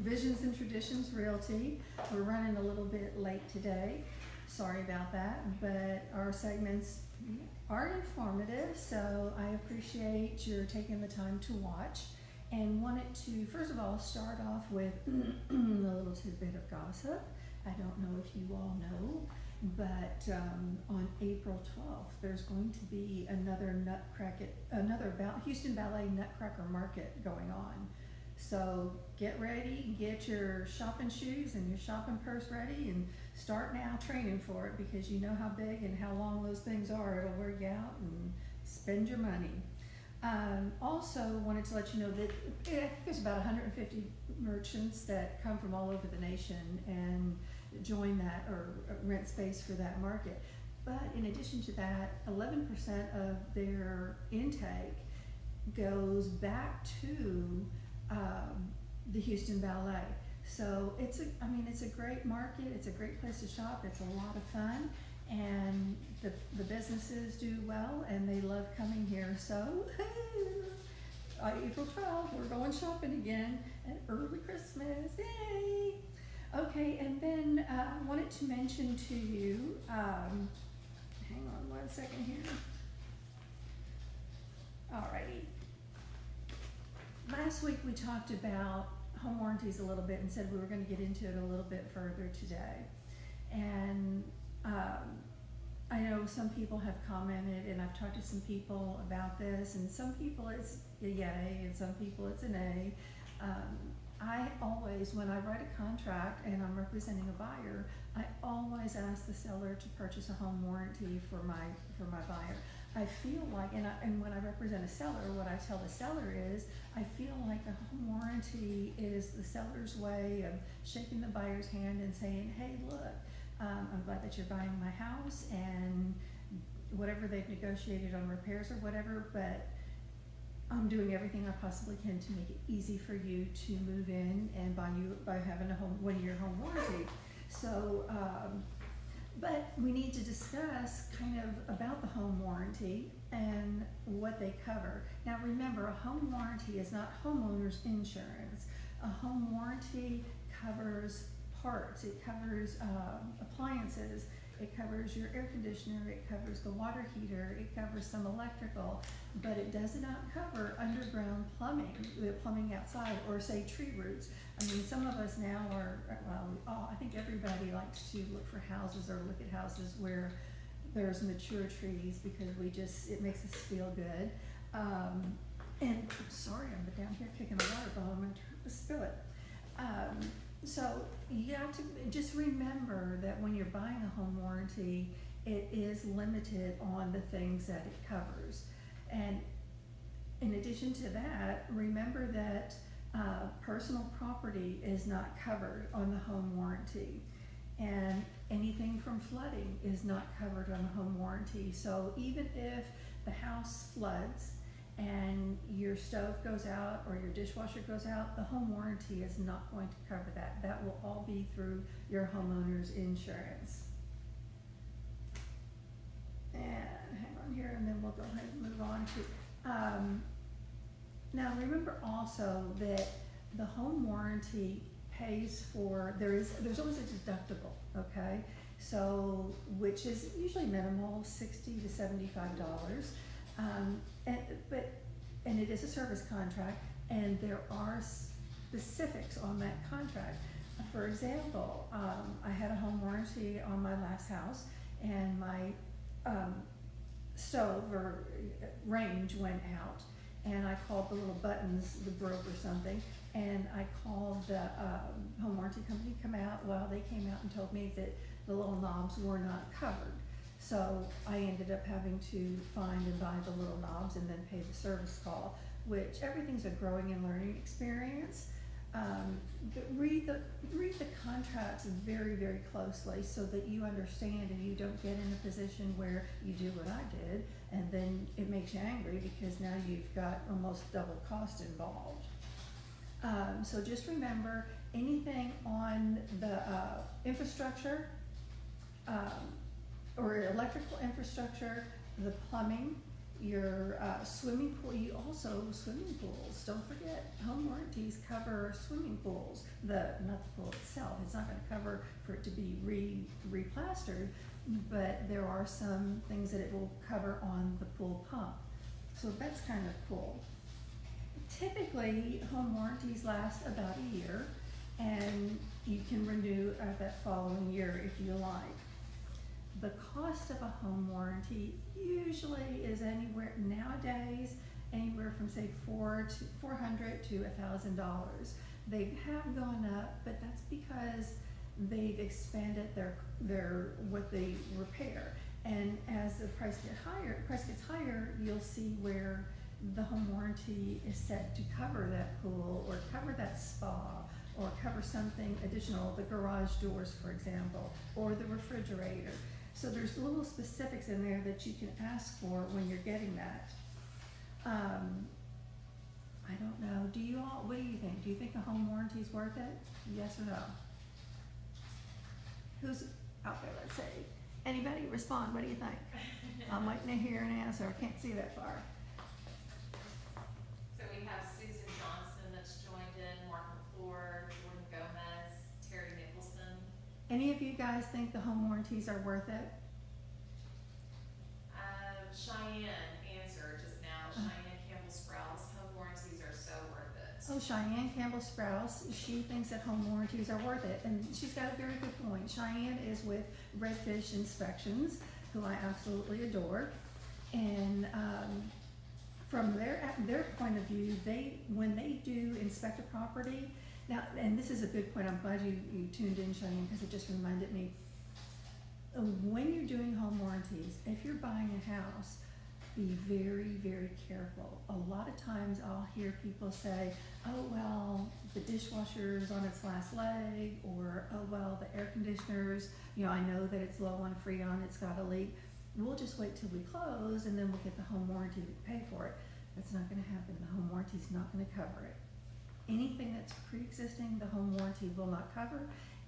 Visions and Traditions Realty. We're running a little bit late today. Sorry about that, but our segments are informative, so I appreciate your taking the time to watch, and wanted to first of all start off with a little tidbit of gossip. I don't know if you all know, but on April 12th, there's going to be another Houston Ballet Nutcracker Market going on. So get ready, get your shopping shoes and your shopping purse ready, and start now training for it, because you know how big and how long those things are. It'll wear you out, and spend your money. Also wanted to let you know that I think there's about 150 merchants that come from all over the nation and join that or rent space for that market. But in addition to that, 11% of their intake goes back to the Houston Ballet. So it's a great market. It's a great place to shop. It's a lot of fun, and the businesses do well, and they love coming here. So April 12th, we're going shopping again, and early Christmas, yay! Okay, and then I wanted to mention to you, hang on one second here. Alrighty. Last week we talked about home warranties a little bit and said we were going to get into it a little bit further today. And I know some people have commented, and I've talked to some people about this, and some people it's a yay and some people it's an A. I always, when I write a contract and I'm representing a buyer, I always ask the seller to purchase a home warranty for my buyer. I feel like, and when I represent a seller, what I tell the seller is, I feel like the home warranty is the seller's way of shaking the buyer's hand and saying, hey, look, I'm glad that you're buying my house, and whatever they've negotiated on repairs or whatever, but I'm doing everything I possibly can to make it easy for you to move in and by having a 1-year home warranty. So, but we need to discuss kind of about the home warranty and what they cover. Now remember, a home warranty is not homeowner's insurance. A home warranty covers parts, it covers appliances, it covers your air conditioner, it covers the water heater, it covers some electrical, but it does not cover underground plumbing, the plumbing outside, or say tree roots. I mean, some of us now I think everybody likes to look for houses or look at houses where there's mature trees, because it makes us feel good. And sorry, I'm down here kicking a water bottle, I'm gonna spill it. So you have to just remember that when you're buying a home warranty, it is limited on the things that it covers. And in addition to that, remember that personal property is not covered on the home warranty, and anything from flooding is not covered on the home warranty. So even if the house floods and your stove goes out or your dishwasher goes out, the home warranty is not going to cover that. That will all be through your homeowner's insurance. And hang on here, and then we'll go ahead and move on to, now remember also that the home warranty pays for, there's always a deductible, okay? So, which is usually minimal, $60 to $75. And it is a service contract, and there are specifics on that contract. For example, I had a home warranty on my last house, and my stove or range went out, and I called the little buttons, the broke or something, and I called the home warranty company to come out. Well, they came out and told me that the little knobs were not covered. So I ended up having to find and buy the little knobs and then pay the service call, which everything's a growing and learning experience. But read the contracts very, very closely so that you understand and you don't get in a position where you do what I did and then it makes you angry because now you've got almost double cost involved. So just remember, anything on the infrastructure, or electrical infrastructure, the plumbing, your swimming pool, swimming pools, don't forget, home warranties cover swimming pools. Not the pool itself, it's not gonna cover for it to be replastered, but there are some things that it will cover on the pool pump. So that's kind of cool. Typically, home warranties last about a year, and you can renew that following year if you like. The cost of a home warranty usually is nowadays anywhere from say $400 to $1,000. They have gone up, but that's because they've expanded their what they repair. And as the price gets higher, you'll see where the home warranty is set to cover that pool or cover that spa or cover something additional, the garage doors, for example, or the refrigerator. So there's little specifics in there that you can ask for when you're getting that. I don't know. What do you think? Do you think a home warranty is worth it? Yes or no? Who's out there, let's say? Anybody respond, what do you think? I'm waiting to hear an answer. I can't see that far. So we have Susan Johnson that's joined in, Mark McClure, Jordan Gomez, Terry Nicholson. Any of you guys think the home warranties are worth it? Cheyenne answered just now. Cheyenne Campbell-Sprouse, home warranties are so worth it. Oh, Cheyenne Campbell-Sprouse, she thinks that home warranties are worth it, and she's got a very good point. Cheyenne is with Redfish Inspections, who I absolutely adore, and from their point of view, when they do inspect a property, now, and this is a good point, I'm glad you tuned in, Cheyenne, because it just reminded me. When you're doing home warranties, if you're buying a house, be very, very careful. A lot of times I'll hear people say, oh, well, the dishwasher's on its last leg, or, oh, well, the air conditioner's, I know that it's low on Freon, it's got a leak. We'll just wait till we close and then we'll get the home warranty to pay for it. That's not gonna happen. The home warranty's not gonna cover it. Anything that's pre-existing, the home warranty will not cover.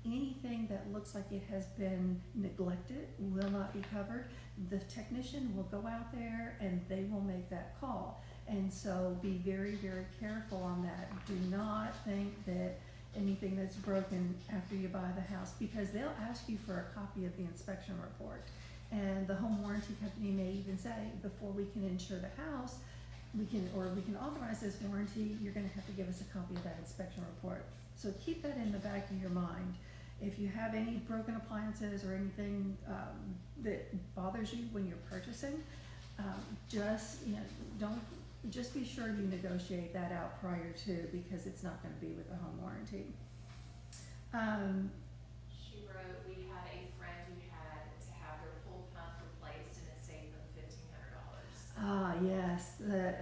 Anything that looks like it has been neglected will not be covered. The technician will go out there and they will make that call. And so be very, very careful on that. Do not think that anything that's broken after you buy the house, because they'll ask you for a copy of the inspection report. And the home warranty company may even say, before we can insure the house, we can authorize this warranty, you're gonna have to give us a copy of that inspection report. So keep that in the back of your mind. If you have any broken appliances or anything that bothers you when you're purchasing, just be sure you negotiate that out prior to, because it's not going to be with a home warranty. She wrote, we had a friend who had to have their pool pump replaced and it saved them $1,500. Yes,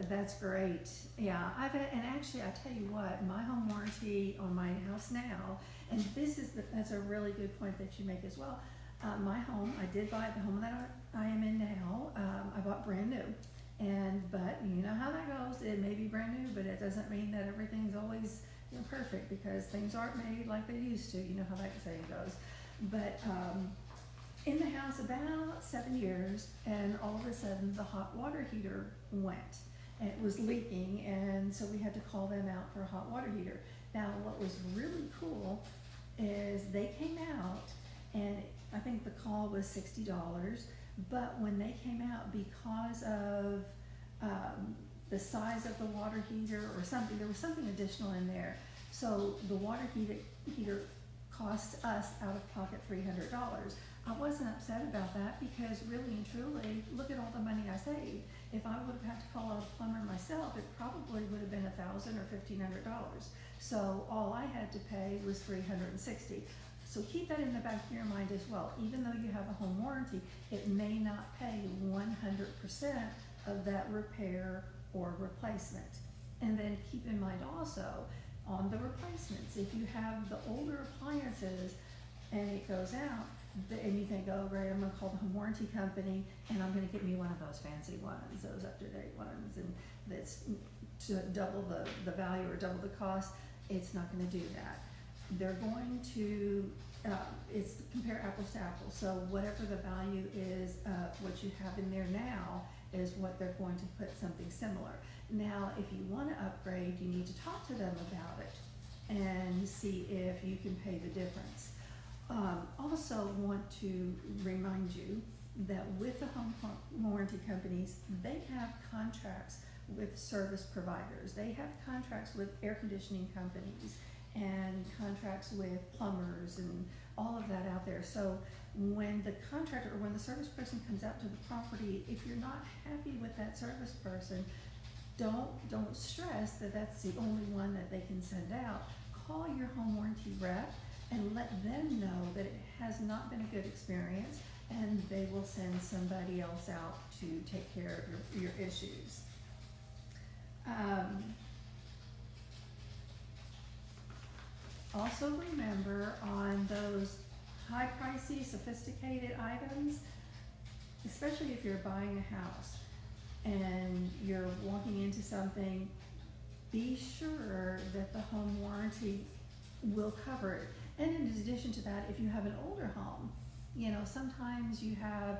that's great. Yeah, and actually, I tell you what, my home warranty on my house now, and that's a really good point that you make as well. My home, I did buy the home that I am in now. I bought brand new, but you know how that goes. It may be brand new, but it doesn't mean that everything's always perfect, because things aren't made like they used to. You know how that saying goes. But in the house about 7 years, and all of a sudden the hot water heater went. And it was leaking, and so we had to call them out for a hot water heater. Now, what was really cool is they came out, and I think the call was $60, but when they came out, because of the size of the water heater or something, there was something additional in there. So the water heater cost us out of pocket $300. I wasn't upset about that, because really and truly, look at all the money I saved. If I would have had to call out a plumber myself, it probably would have been $1,000 or $1,500. So all I had to pay was $360. So keep that in the back of your mind as well. Even though you have a home warranty, it may not pay 100% of that repair or replacement. And then keep in mind also, on the replacements, if you have the older appliances and it goes out, and you think, oh, great, I'm going to call the home warranty company and I'm going to get me one of those fancy ones, those up-to-date ones, and that's to double the value or double the cost. It's not going to do that. They're going to it's compare apples to apples. So whatever the value is of what you have in there now is what they're going to put something similar. Now, if you want to upgrade, you need to talk to them about it and see if you can pay the difference. Also want to remind you that with the home warranty companies, they have contracts with service providers. They have contracts with air conditioning companies and contracts with plumbers and all of that out there. So when the contractor or when the service person comes out to the property, if you're not happy with that service person, don't stress that that's the only one that they can send out. Call your home warranty rep and let them know that it has not been a good experience, and they will send somebody else out to take care of your issues. Also remember, on those high pricey, sophisticated items, especially if you're buying a house and you're walking into something, be sure that the home warranty will cover it. And in addition to that, if you have an older home, sometimes you have,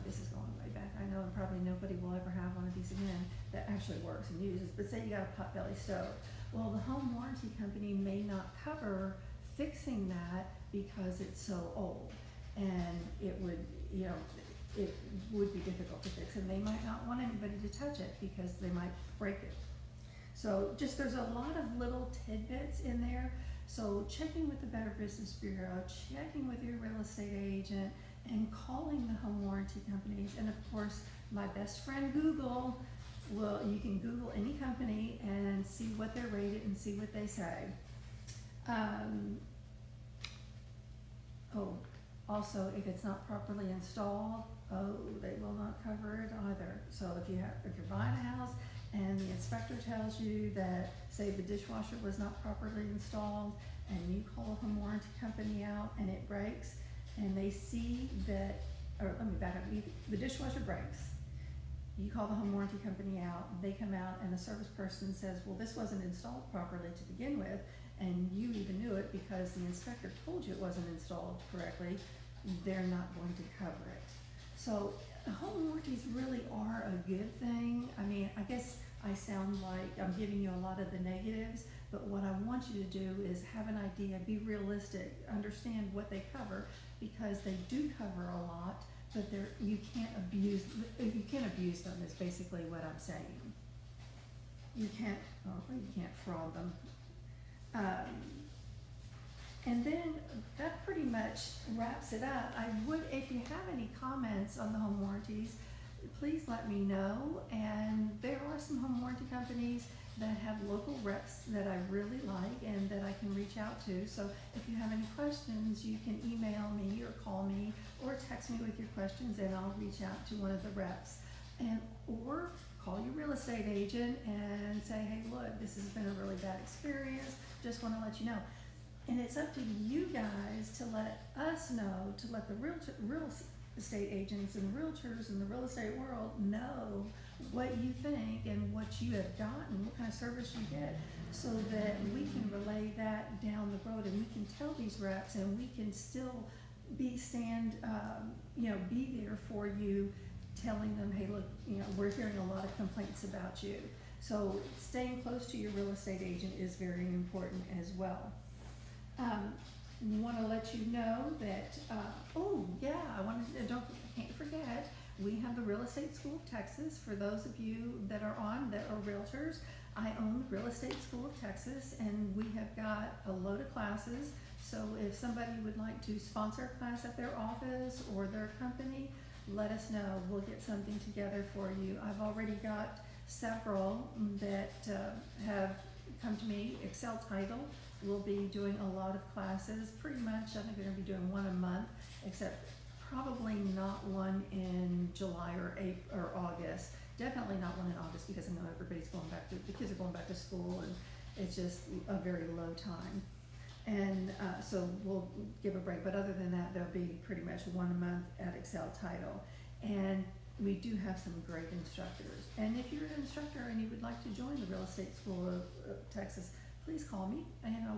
this is going way back, I know, and probably nobody will ever have one of these again that actually works and uses, but say you got a potbelly stove. Well, the home warranty company may not cover fixing that because it's so old, and it would be difficult to fix, and they might not want anybody to touch it because they might break it. So there's a lot of little tidbits in there. So checking with the Better Business Bureau, checking with your real estate agent, and calling the home warranty companies. And of course, my best friend Google, you can Google any company and see what they're rated and see what they say. Also, if it's not properly installed, they will not cover it either. So if you're buying a house and the inspector tells you that, say, the dishwasher was not properly installed, and you call a home warranty company out and it breaks, and they see that, or let me back up, the dishwasher breaks, you call the home warranty company out, they come out, and the service person says, well, this wasn't installed properly to begin with, and you even knew it because the inspector told you it wasn't installed correctly, they're not going to cover it. So home warranties really are a good thing. I mean, I guess I sound like I'm giving you a lot of the negatives, but what I want you to do is have an idea, be realistic, understand what they cover, because they do cover a lot, but you can't abuse them is basically what I'm saying. You can't fraud them. And then that pretty much wraps it up. If you have any comments on the home warranties, please let me know. And there are some home warranty companies that have local reps that I really like and that I can reach out to. So if you have any questions, you can email me or call me or text me with your questions, and I'll reach out to one of the reps. Or call your real estate agent and say, hey, look, this has been a really bad experience. Just want to let you know. And it's up to you guys to let us know, to let the real estate agents and realtors in the real estate world know what you think and what you have gotten, what kind of service you get, so that we can relay that down the road, and we can tell these reps, and we can still be there for you, telling them, hey, look, we're hearing a lot of complaints about you. So staying close to your real estate agent is very important as well. Want to let you know that, can't forget, we have the Real Estate School of Texas. For those of you that are realtors, I own the Real Estate School of Texas, and we have got a load of classes. So if somebody would like to sponsor a class at their office or their company, let us know. We'll get something together for you. I've already got several that have come to me. Excel Title will be doing a lot of classes. Pretty much, I think they're going to be doing one a month, except probably not one in July or August. Definitely not one in August, because I know the kids are going back to school, and it's just a very low time. And so we'll give a break. But other than that, there'll be pretty much one a month at Excel Title. And we do have some great instructors. And if you're an instructor and you would like to join the Real Estate School of Texas, please call me. You know,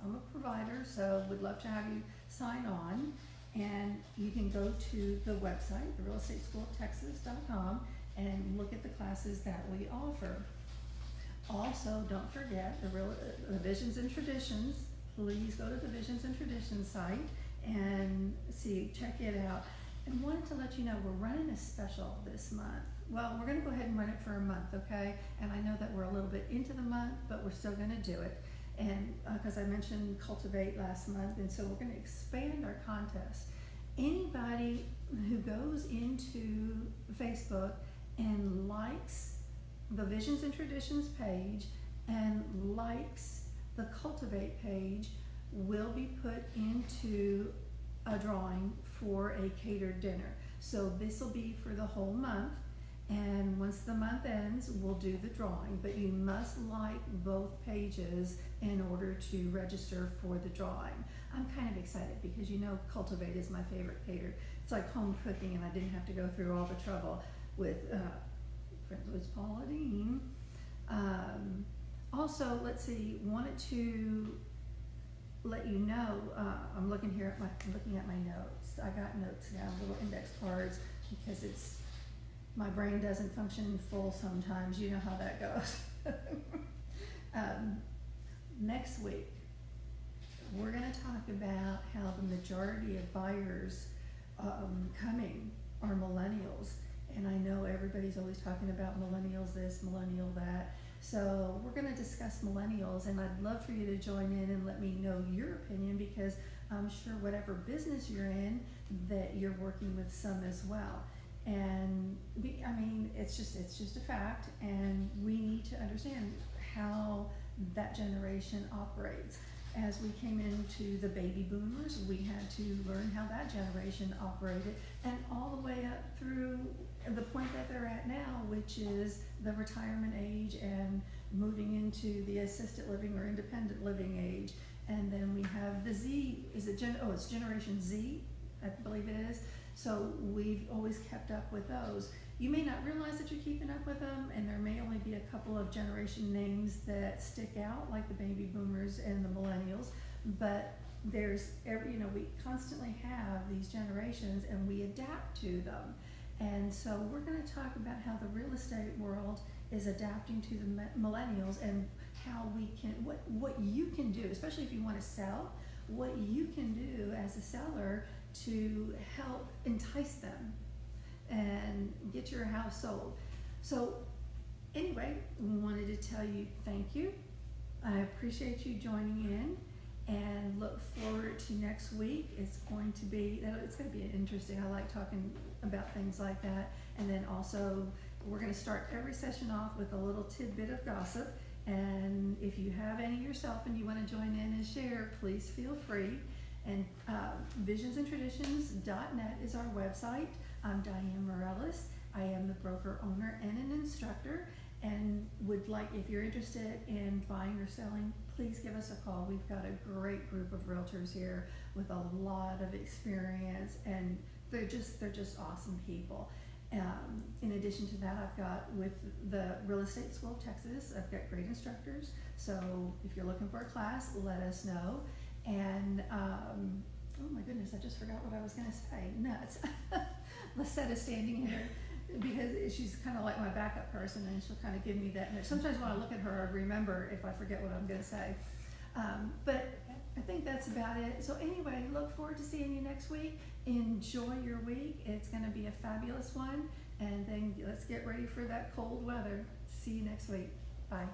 I'm a provider, so would love to have you sign on. And you can go to the website, therealestateschooltexas.com, and look at the classes that we offer. Also, don't forget the Visions and Traditions. Please go to the Visions and Traditions site and check it out. And wanted to let you know we're running a special this month. Well, we're going to go ahead and run it for a month, okay? And I know that we're a little bit into the month, but we're still going to do it. And because I mentioned Cultivate last month, and so we're going to expand our contest. Anybody who goes into Facebook and likes the Visions and Traditions page and likes the Cultivate page will be put into a drawing for a catered dinner. So this will be for the whole month, and once the month ends, we'll do the drawing, but you must like both pages in order to register for the drawing. I'm kind of excited because you know Cultivate is my favorite catered. It's like home cooking, and I didn't have to go through all the trouble with friends with Paula Dean. Also, let's see, wanted to let you know, I'm looking at my notes. I got notes now, little index cards, because my brain doesn't function full sometimes. You know how that goes. Next week, we're going to talk about how the majority of buyers coming are millennials. And I know everybody's always talking about millennials this, millennial that. So we're going to discuss millennials, and I'd love for you to join in and let me know your opinion, because I'm sure whatever business you're in, that you're working with some as well. And I mean, it's just a fact, and we need to understand how that generation operates. As we came into the baby boomers, we had to learn how that generation operated, and all the way up through the point that they're at now, which is the retirement age and moving into the assisted living or independent living age. And then we have the Z, it's Generation Z, I believe it is. So we've always kept up with those. You may not realize that you're keeping up with them, and there may only be a couple of generation names that stick out, like the baby boomers and the millennials, but we constantly have these generations, and we adapt to them. And so we're going to talk about how the real estate world is adapting to the millennials, and how we can, what you can do, especially if you want to sell, what you can do as a seller to help entice them and get your house sold. So anyway, we wanted to tell you thank you. I appreciate you joining in, and look forward to next week. It's going to be interesting. I like talking about things like that. And then also, we're going to start every session off with a little tidbit of gossip. And if you have any yourself and you want to join in and share, please feel free. And visionsandtraditions.net is our website. I'm Diane Mireles. I am the broker owner and an instructor, and if you're interested in buying or selling, please give us a call. We've got a great group of realtors here with a lot of experience, and they're just awesome people. In addition to that, I've got with the Real Estate School of Texas, I've got great instructors. So if you're looking for a class, let us know. And oh my goodness, I just forgot what I was going to say. Nuts. Lisetta's standing here because she's kind of like my backup person, and she'll kind of give me that. And sometimes when I look at her, I remember if I forget what I'm going to say. But I think that's about it. So anyway, look forward to seeing you next week. Enjoy your week. It's going to be a fabulous one. And then let's get ready for that cold weather. See you next week. Bye.